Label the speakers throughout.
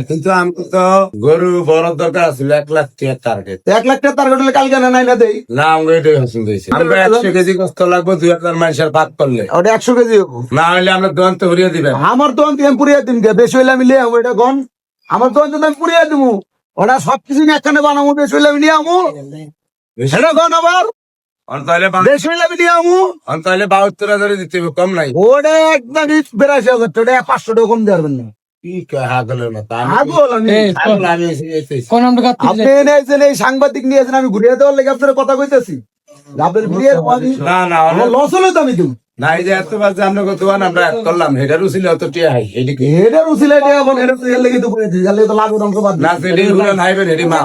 Speaker 1: কিন্তু আমি তো গরু বড় দরকার ছিল 1,00,000 টাকা টার্গেট।
Speaker 2: 1,00,000 টাকা টার্গেট হলে কালকে নাই না দেই।
Speaker 1: না আমরা এটাই হাসিল দিয়েছি। আমরা 100 কেজি কষ্ট লাগবে 2,000 মানুষের ভাগ করলে।
Speaker 2: ওটা 100 কেজি হবো।
Speaker 1: না হলে আমরা দোকান তো হরিয়ে দিবেন।
Speaker 2: আমার দোকান থেকে আমি পুড়িয়ে দিন বেশি হইলে আমি লিয়ে এটা গন আমার দোকান থেকে আমি পুড়িয়ে দিব। ওটা সবকিছু একখানে বানাবো, বেশি হইলে আমি নিয়ে আমু সেটা গন আবার
Speaker 1: তাহলে
Speaker 2: বেশি হইলে আমি নিয়ে আমু।
Speaker 1: তাহলে 72,000 দিতে হবে, কম নাই।
Speaker 2: ওটা একদম 82,000 ওটা 500 টাকা কম দেবেন না।
Speaker 1: কি হাগলের মতো
Speaker 2: আগল আমি
Speaker 3: কোন আমরা কাটতে
Speaker 2: আপনি এনেছেন এই সাংবাদিক নিয়েছেন, আমি ঘুরিয়ে দেওয়ার লেগে আপনার কথা কইতেছি। আপনার ঘুরিয়ে
Speaker 1: না না
Speaker 2: আমার লস হলে তো আমি দিব
Speaker 1: না। এই যে এত বাজে আমরা দোকান আমরা করলাম হেটার উছিল অত টিয়া হাই এদিকে
Speaker 2: এটার উচিলে এখন এটা তো এর লেগে তো করেছি, এর লেগে তো লাভ অংশ বাদ
Speaker 1: না সেটি হলো নাইবেন হেডি মা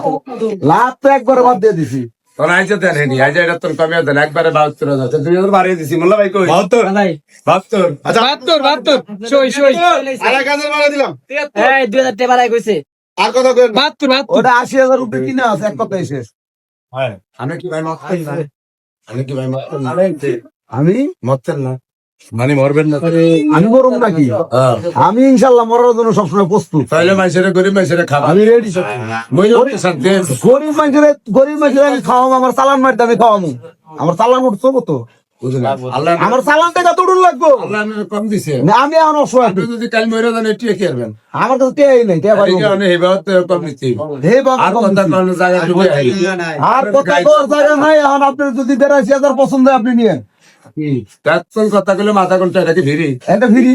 Speaker 2: লাভ তো একবার বাদ দিয়ে দিছি।
Speaker 1: তোর আইছে দেন হেডি আইছে এটা তোর কমে দেন একবারে 72,000 2000 বাড়িয়ে দিছি। মোল্লা ভাই কই 72 72
Speaker 3: আচ্ছা 72 সই সই
Speaker 2: আর 1000 বাড়া দিলাম।
Speaker 3: এই 2000 টাকা বাড়াই কইছে
Speaker 2: আর কত কইন?
Speaker 3: 72
Speaker 2: ওটা 80,000 রুপি কিনা আছে, এক কথাই শেষ।
Speaker 1: হ্যাঁ আমি কি ভাই মরতেন না? আমি কি ভাই মরতেন না?
Speaker 2: আমি
Speaker 1: মরতেন না মানে মরবেন না?
Speaker 2: আমি মরম নাকি?
Speaker 1: হ্যাঁ
Speaker 2: আমি ইনশাল্লাহ মরার জন্য সবসময় প্রস্তুত।
Speaker 1: তাহলে মানুষের গরিব মানুষের খাবার
Speaker 2: আমি রেডি।
Speaker 1: মই শান্তি
Speaker 2: গরিব মানুষের আমি খাওয়াবো, আমার চালান মারতে আমি খাওয়াবো। আমার চালান উঠছো তো,
Speaker 1: বুঝলাম। আল্লাহ
Speaker 2: আমার চালান টাকা তোড়ুন লাগবো।
Speaker 1: আল্লাহ কম দিছে।
Speaker 2: না, আমি এখন অসহায়।
Speaker 1: আপনি যদি কাল মরে যান এটিয়ে কি করবেন?
Speaker 2: আমার কাছে টেয়াই নাই, টেয়া পাইবো।
Speaker 1: অনেক হেবাত কম দিতে
Speaker 2: হে বাবা,
Speaker 1: আর কথা কোন জায়গা ডুবে আই
Speaker 2: আর কথা কর জায়গা নাই। এখন আপনার যদি 82,000 পছন্দ হয় আপনি নিয়ে
Speaker 1: কি তার কথা গুলো মাথা কোনটা এটা কি ভিড়ি
Speaker 2: এটা ফ্রি